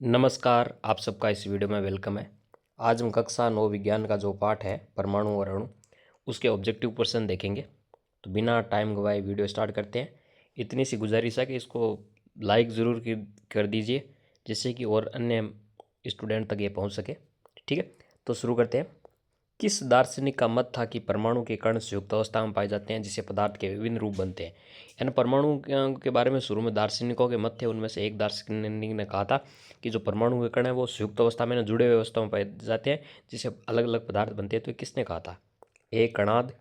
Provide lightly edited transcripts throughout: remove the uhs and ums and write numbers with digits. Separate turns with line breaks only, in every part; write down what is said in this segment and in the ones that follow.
नमस्कार, आप सबका इस वीडियो में वेलकम है। आज हम कक्षा 9 विज्ञान का जो पाठ है परमाणु और अणु, उसके ऑब्जेक्टिव क्वेश्चन देखेंगे। तो बिना टाइम गवाए वीडियो स्टार्ट करते हैं। इतनी सी गुजारिश है कि इसको लाइक ज़रूर कर दीजिए, जिससे कि और अन्य स्टूडेंट तक ये पहुंच सके। ठीक है, तो शुरू करते हैं। किस दार्शनिक का मत था कि परमाणु के कण संयुक्त अवस्था में पाए जाते हैं, जिससे पदार्थ के विभिन्न रूप बनते हैं। यानी परमाणु के बारे में शुरू में दार्शनिकों के मत थे। उनमें से एक दार्शनिक ने कहा था कि जो परमाणु के कण है वो संयुक्त अवस्था में जुड़े हुए अवस्था में पाए जाते हैं, जिससे अलग अलग पदार्थ बनते हैं। तो किसने कहा था? ए कणाद,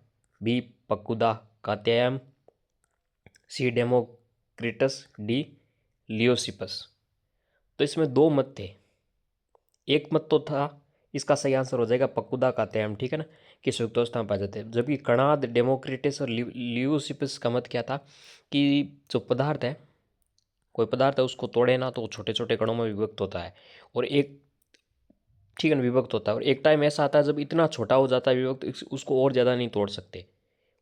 बी पक्कुदा कात्यायन, सी डेमोक्रिटस, डी लियोसिपस। तो इसमें दो मत थे। एक मत तो था, इसका सही आंसर हो जाएगा पक्कुदा कात्यायन, ठीक है ना, कि संयुक्त अवस्था में पाए जाते हैं। जबकि कणाद, डेमोक्रिटस और लियोसिपस का मत क्या था कि जो पदार्थ है, कोई पदार्थ है, उसको तोड़े ना तो वो छोटे छोटे कणों में विभक्त होता है। और एक, ठीक है ना, विभक्त होता है। और एक टाइम ऐसा आता है जब इतना छोटा हो जाता है विभक्त, उसको और ज़्यादा नहीं तोड़ सकते,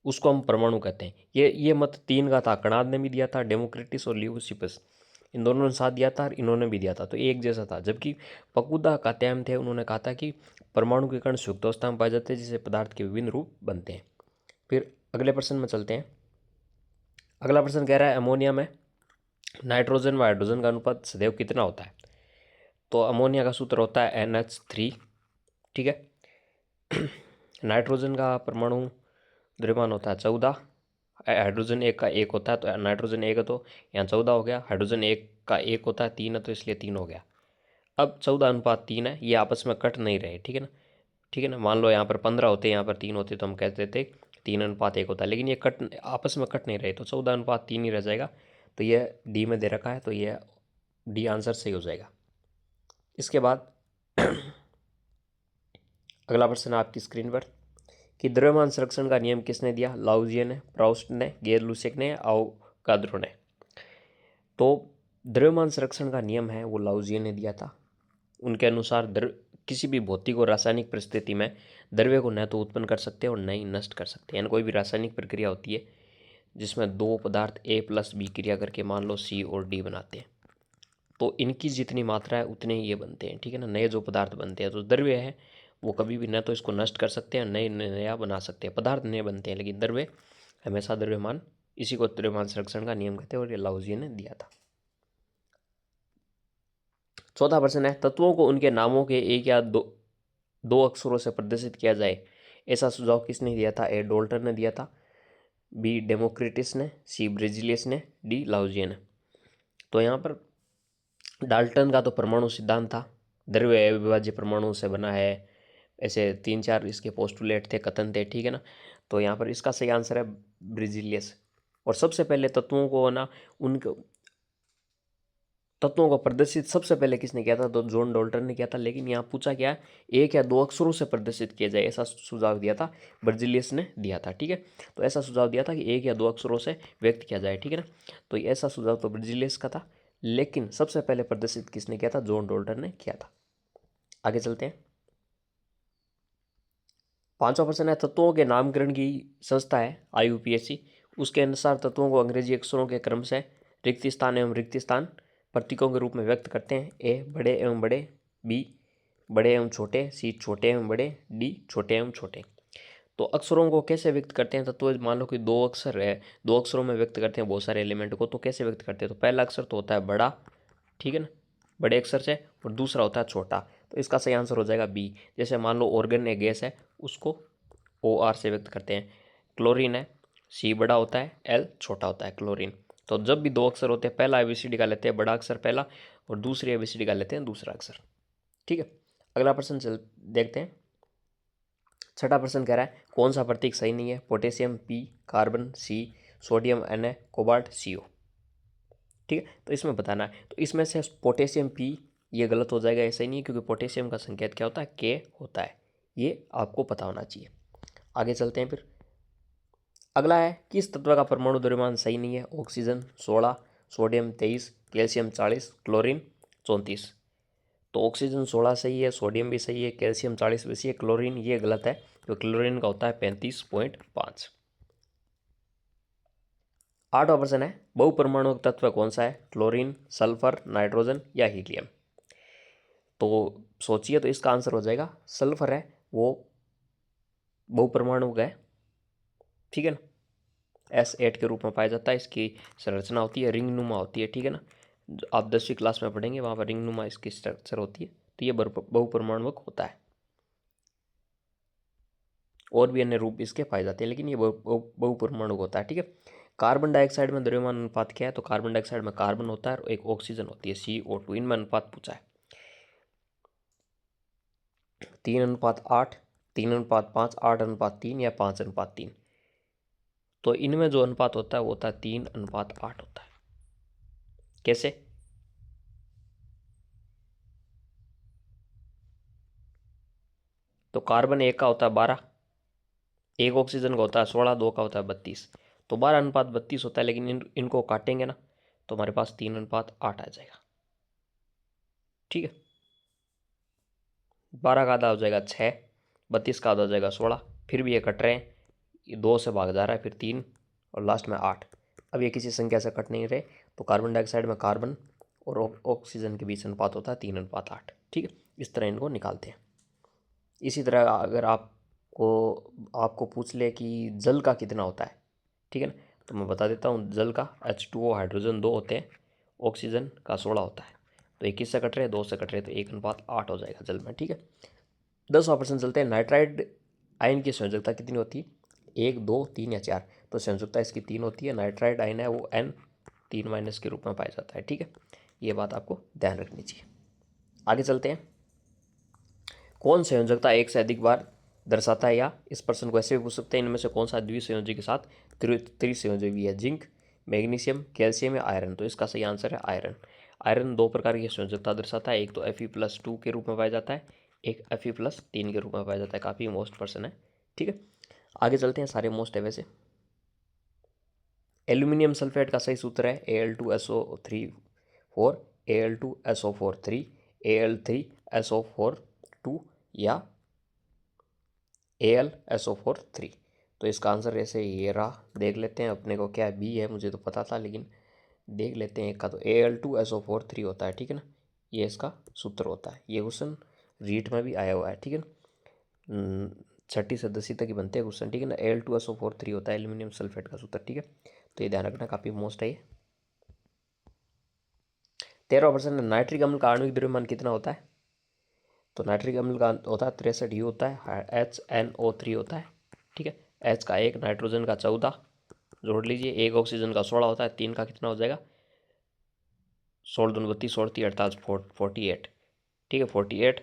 उसको हम परमाणु कहते हैं। ये मत तीन का था। कणाद ने भी दिया था, डेमोक्रिटिस और लियोसिपस, इन दोनों ने साथ दिया था और इन्होंने भी दिया था, तो एक जैसा था। जबकि पकुदा कात्यायन थे, उन्होंने कहा था कि परमाणु के कण संयुक्त अवस्था में पाए जाते हैं, जिससे पदार्थ के विभिन्न रूप बनते हैं। फिर अगले प्रश्न में चलते हैं। अगला प्रश्न कह रहा है अमोनिया में नाइट्रोजन व हाइड्रोजन का अनुपात सदैव कितना होता है? तो अमोनिया का सूत्र होता है NH3, ठीक है। नाइट्रोजन का परमाणु द्रव्यमान होता है 14, हाइड्रोजन एक का एक होता है, तो नाइट्रोजन एक है तो यहाँ 14 हो गया। हाइड्रोजन एक का एक होता है, 3 है तो इसलिए 3 हो गया। अब 14:3 है, ये आपस में कट नहीं रहे, ठीक है ना। ठीक है ना, मान लो यहाँ पर 15 होते, यहाँ पर 3 होते, तो हम कहते थे 3:1 होता है। लेकिन ये कट आपस में कट नहीं रहे, तो 14:3 ही रह जाएगा। तो ये डी में दे रखा है, तो ये डी आंसर सही हो जाएगा। इसके बाद अगला प्रश्न आपकी स्क्रीन पर कि द्रव्यमान संरक्षण का नियम किसने दिया? लाउजिए ने, प्राउस्ट ने, गेर लुसेक ने, आओगाद्रो ने। तो द्रव्यमान संरक्षण का नियम है वो लाउजिए ने दिया था। उनके अनुसार किसी भी भौतिक और रासायनिक परिस्थिति में द्रव्य को न तो उत्पन्न कर सकते और न ही नष्ट कर सकते। यानी कोई भी रासायनिक प्रक्रिया होती है जिसमें दो पदार्थ A+B क्रिया करके मान लो C और D बनाते हैं, तो इनकी जितनी मात्रा है उतने ही ये बनते हैं, ठीक है ना। नए जो पदार्थ बनते हैं, तो द्रव्य है वो कभी भी न तो इसको नष्ट कर सकते हैं, नए नया बना सकते हैं। पदार्थ नए बनते हैं, लेकिन द्रव्य हमेशा द्रव्यमान, इसी को द्रव्यमान संरक्षण का नियम कहते हैं, और ये लाउजिए ने दिया था। चौथा प्रश्न है तत्वों को उनके नामों के एक या दो अक्षरों से प्रदर्शित किया जाए, ऐसा सुझाव किसने दिया था? ए डोल्टन ने दिया था, बी डेमोक्रिटिस ने, सी ब्रिजिलियस ने, डी लाउजिए ने। तो यहाँ पर डाल्टन का तो परमाणु सिद्धांत था, द्रव्य अविभाज्य परमाणु से बना है, ऐसे 3-4 इसके पोस्टुलेट थे, कथन थे, ठीक है ना। तो यहाँ पर इसका सही आंसर है ब्रिजिलियस। और सबसे पहले तत्वों को ना, उनके तत्वों को प्रदर्शित सबसे पहले किसने किया था? तो जॉन डॉल्टन ने किया था। लेकिन यहाँ पूछा क्या, एक या दो अक्षरों से प्रदर्शित किया जाए, ऐसा सुझाव दिया था, बर्जिलियस ने दिया था, ठीक है। तो ऐसा सुझाव दिया था कि एक या दो अक्षरों से व्यक्त किया जाए, ठीक है ना। तो ऐसा सुझाव तो बर्जिलियस का था, लेकिन सबसे पहले प्रदर्शित किसने किया था? जॉन डॉल्टन ने किया था। आगे चलते हैं। पांचवा प्रश्न है तत्वों के नामकरण की संस्था है IUPAC, उसके अनुसार तत्वों को अंग्रेजी अक्षरों के क्रम से रिक्त स्थान एवं रिक्त स्थान प्रतीकों के रूप में व्यक्त करते हैं। ए बड़े एवं बड़े, बी बड़े एवं छोटे, सी छोटे एवं बड़े, डी छोटे एवं छोटे। तो अक्षरों को कैसे व्यक्त करते हैं? तत्व मान लो कि दो अक्षर है, दो अक्षरों में व्यक्त करते हैं बहुत सारे एलिमेंट को, तो कैसे व्यक्त करते हैं? तो पहला अक्षर तो होता है बड़ा, ठीक है ना, बड़े अक्षर से, और दूसरा होता है छोटा। तो इसका सही आंसर हो जाएगा बी। जैसे मान लो ऑर्गन है, गैस है, उसको OR से व्यक्त करते हैं। क्लोरीन है, C बड़ा होता है, L छोटा होता है, क्लोरीन। तो जब भी दो अक्षर होते हैं, पहला ABCD का लेते हैं बड़ा अक्षर पहला, और दूसरी ABCD का लेते हैं दूसरा अक्षर, ठीक है। अगला प्रश्न चल देखते हैं। छठा प्रश्न कह रहा है कौन सा प्रतीक सही नहीं है? Potassium P, carbon C, sodium Na, cobalt CO, ठीक है। तो इसमें बताना है, तो इसमें से पोटेशियम P ये गलत हो जाएगा, ऐसा ही नहीं है, क्योंकि पोटेशियम का संकेत क्या होता है? K होता है, ये आपको पता होना चाहिए। आगे चलते हैं फिर। अगला है किस तत्व का परमाणु द्रव्यमान सही नहीं है? Oxygen 16, sodium 23, calcium 40, chlorine 34। तो ऑक्सीजन 16 सही है, सोडियम भी सही है, कैल्शियम 40 भी सही है, क्लोरीन ये गलत है, तो क्लोरीन का होता है 35.5। आठवां प्रश्न है बहुपरमाणु तत्व कौन सा है? क्लोरीन, सल्फर, नाइट्रोजन या हीलियम। तो सोचिए, तो इसका आंसर हो जाएगा सल्फर है वो बहुपरमाणु है, ठीक है ना। S8 के रूप में पाया जाता है। इसकी संरचना होती है रिंग नुमा होती है, ठीक है ना। आप 10वीं क्लास में पढ़ेंगे, वहाँ पर रिंग नुमा इसकी स्ट्रक्चर होती है। तो ये बहुपरमाणुक होता है। और भी अन्य रूप इसके पाए जाते हैं, लेकिन ये बहुपरमाणुक होता है, ठीक है। कार्बन डाइऑक्साइड में द्रव्यमान अनुपात क्या है? तो कार्बन डाइऑक्साइड में कार्बन होता है और एक ऑक्सीजन होती है CO2। इनमें अनुपात पूछा है 3:8, 3:5, 8:3 या 5:3। तो इनमें जो अनुपात होता है वो होता है 3:8 होता है। कैसे? तो कार्बन 1 का होता है 12, एक ऑक्सीजन का होता है 16, 2 का होता है 32। तो 12:32 होता है, लेकिन इनको काटेंगे ना तो हमारे पास 3:8 आ जाएगा, ठीक है। 12 का आधा हो जाएगा 6, 32 का आधा हो जाएगा 16, फिर भी ये कट रहे हैं, ये 2 से भाग जा रहा है, फिर 3 और लास्ट में 8। अब ये किसी संख्या से कट नहीं रहे, तो कार्बन डाइऑक्साइड में कार्बन और ऑक्सीजन के बीच अनुपात होता है 3:8, ठीक है। इस तरह इनको निकालते हैं। इसी तरह अगर आपको पूछ ले कि जल का कितना होता है, ठीक है ना, तो मैं बता देता हूँ। जल का H2O हाइड्रोजन 2 होते हैं, ऑक्सीजन का 16 होता है। तो 21 से कट रहे हैं, 2 से कट रहे हैं, तो 1:8 हो जाएगा जल में, ठीक है। 10वां चलते हैं। नाइट्राइड आयन की संयोजकता कितनी होती है? 1, 2, 3 या 4? तो संयोजकता इसकी 3 होती है। नाइट्राइड आयन है वो N3- के रूप में पाया जाता है, ठीक है। ये बात आपको ध्यान रखनी चाहिए। आगे चलते हैं। कौन संयोजकता एक से अधिक बार दर्शाता है? या इस प्रश्न को ऐसे भी पूछ सकते हैं, इनमें से कौन सा द्विसंयोजी के साथ त्रिसंयोजी है? जिंक, मैग्नीशियम, कैल्शियम या आयरन? तो इसका सही आंसर है आयरन। आयरन 2 प्रकार की संयोजकता दर्शाता है। एक तो Fe+2 के रूप में पाया जाता है, एक Fe+3 के रूप में पाया जाता है। काफ़ी मोस्ट पर्सन है, ठीक है। आगे चलते हैं, सारे मोस्ट है वैसे। एल्यूमिनियम सल्फेट का सही सूत्र है Al2SO3 4, Al2SO4 3, Al3SO4 2 या AlSO4 3। तो इसका आंसर ऐसे ये रहा। देख लेते हैं अपने को क्या बी है, मुझे तो पता था, लेकिन देख लेते हैं एक का। तो Al2SO4 3 होता है, ठीक है ना। ये इसका सूत्र होता है। ये क्वेश्चन रीट में भी आया हुआ है, ठीक है ना। 6ठी से 10वीं तक ही बनते हैं क्वेश्चन, ठीक है ना। Al2SO4 3 होता है एल्यूमिनियम सल्फेट का सूत्र, ठीक है। तो ये ध्यान रखना, काफ़ी मोस्ट है ये। 13वां नाइट्रिक अम्ल का आणविक द्रव्यमान कितना होता है? तो नाइट्रिक अम्ल का होता है 63 यू होता है, HNO3 होता है, ठीक है। H का 1, नाइट्रोजन का 14 जोड़ लीजिए, एक ऑक्सीजन का 16 होता है, 3 का कितना हो जाएगा? 16 दूनी 32, 16 अड़तालीस 48, ठीक है। 48,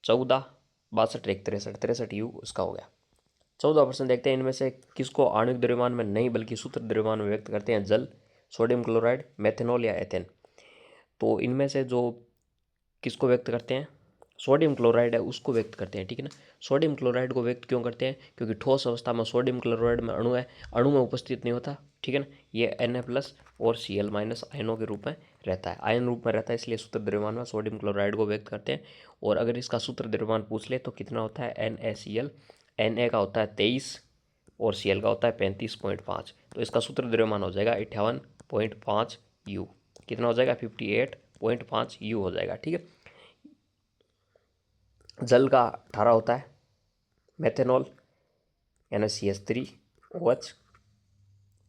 14, 62, 1, 63, 63 यू उसका हो गया। 14वां देखते हैं। इनमें से किसको आणविक द्रव्यमान में नहीं बल्कि सूत्र द्रव्यमान में व्यक्त करते हैं? जल, सोडियम क्लोराइड, मेथेनॉल या एथेन? तो इनमें से जो किसको व्यक्त करते हैं? सोडियम क्लोराइड है उसको व्यक्त करते हैं, ठीक है ना। सोडियम क्लोराइड को व्यक्त क्यों करते हैं? क्योंकि ठोस अवस्था में सोडियम क्लोराइड में अणु है, अणु में उपस्थित नहीं होता, ठीक है ना। ये Na+ और Cl- आयनों के रूप में रहता है, आयन रूप में रहता है, इसलिए सूत्र द्रव्यमान में सोडियम क्लोराइड को व्यक्त करते हैं। और अगर इसका सूत्र द्रव्यमान पूछ ले तो कितना होता है? NaCl। Na का होता है 23 और Cl का होता है 35.5। तो इसका सूत्र द्रव्यमान हो जाएगा 58.5 U। कितना हो जाएगा? 58.5 U हो जाएगा, ठीक है। जल का 18 होता है। मेथेनॉल NaCH3OH,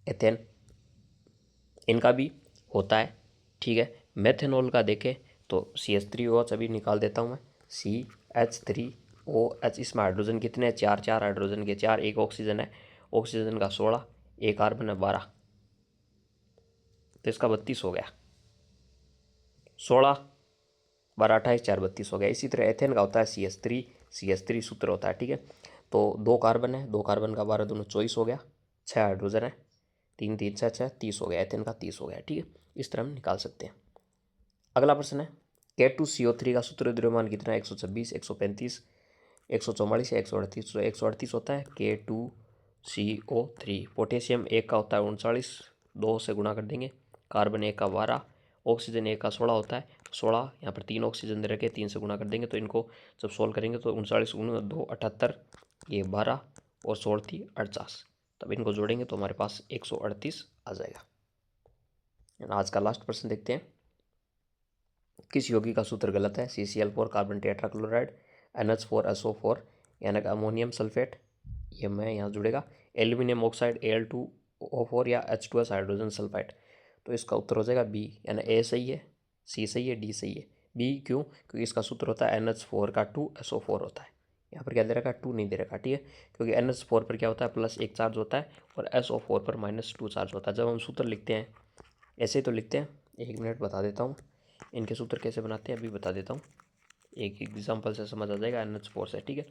एथेन इनका भी होता है, ठीक है। मेथेनॉल का देखें तो CH3OH अभी निकाल देता हूँ मैं, CH3OH। इसमें हाइड्रोजन कितने हैं? 4, 4 हाइड्रोजन के 4, एक ऑक्सीजन है, ऑक्सीजन का 16, एक कार्बन है 12, तो इसका 32 हो गया। 16, 12, 28, 4, 32 हो गया। इसी तरह एथेन का होता है CH3 सूत्र होता है, ठीक है। तो 2 कार्बन है, 2 कार्बन का 12 दूनी 24 हो गया, 6 हाइड्रोजन है, 3, 3, 6, 6, 30 हो गया। एथेन का 30 हो गया, ठीक है। इस तरह हम निकाल सकते हैं। अगला प्रश्न है K2CO3 का सूत्र द्रव्यमान कितना है? 126, 135, 144 या 138? तो 138 होता है K2CO3। पोटेशियम 1 का होता है 39, 2 से गुणा कर देंगे। कार्बन 1 का 12, ऑक्सीजन 1 का 16 होता है, 16 यहाँ पर 3 ऑक्सीजन दे रखे, 3 से गुणा कर देंगे। तो इनको जब सोल्व करेंगे तो 39 × 2 78, ये 12 और 16 थी 49। तब इनको जोड़ेंगे तो हमारे पास 138 आ जाएगा। आज का लास्ट प्रश्न देखते हैं। किस यौगिक का सूत्र गलत है? CCl4 कार्बन टेट्राक्लोराइड, NH4SO4 यानी कि अमोनियम सल्फेट, ये मैं यहाँ जुड़ेगा, एल्यूमिनियम ऑक्साइड Al2O4 या H2S हाइड्रोजन सल्फाइड। तो इसका उत्तर हो जाएगा बी, यानी ए सही है, सी सही है, डी सही है। बी क्यों? क्योंकि इसका सूत्र होता है NH4 का 2SO4 होता है। यहाँ पर क्या दे रखा है? 2 नहीं दे रखा, ठीक है, क्योंकि NH4 पर क्या होता है? +1 चार्ज होता है और SO4 पर -2 चार्ज होता है। जब हम सूत्र लिखते हैं ऐसे ही तो लिखते हैं। 1 मिनट बता देता हूँ इनके सूत्र कैसे बनाते हैं, अभी बता देता हूँ। एक एग्जाम्पल से समझ आ जाएगा NH4 से, ठीक है,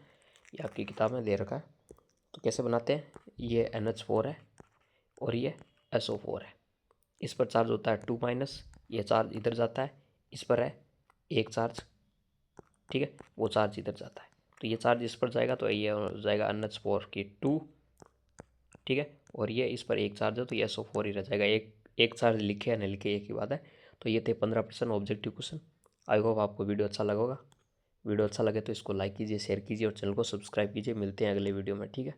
ये आपकी किताब में दे रखा है। तो कैसे बनाते हैं? ये NH4 है और ये SO4 है। इस पर चार्ज होता है 2-, ये चार्ज इधर जाता है, इस पर है 1 चार्ज, ठीक है, वो चार्ज इधर जाता है। तो ये चार्ज इस पर जाएगा तो ये हो जाएगा NH4 की 2, ठीक है, और ये इस पर 1 चार्ज है तो ये SO4 ही रह जाएगा। एक चार्ज लिखे या नहीं लिखे एक ही बात है। तो ये थे 15% ऑब्जेक्टिव क्वेश्चन। आई होप आपको वीडियो अच्छा लगा होगा। वीडियो अच्छा लगे तो इसको लाइक कीजिए, शेयर कीजिए और चैनल को सब्सक्राइब कीजिए। मिलते हैं अगले वीडियो में, ठीक है।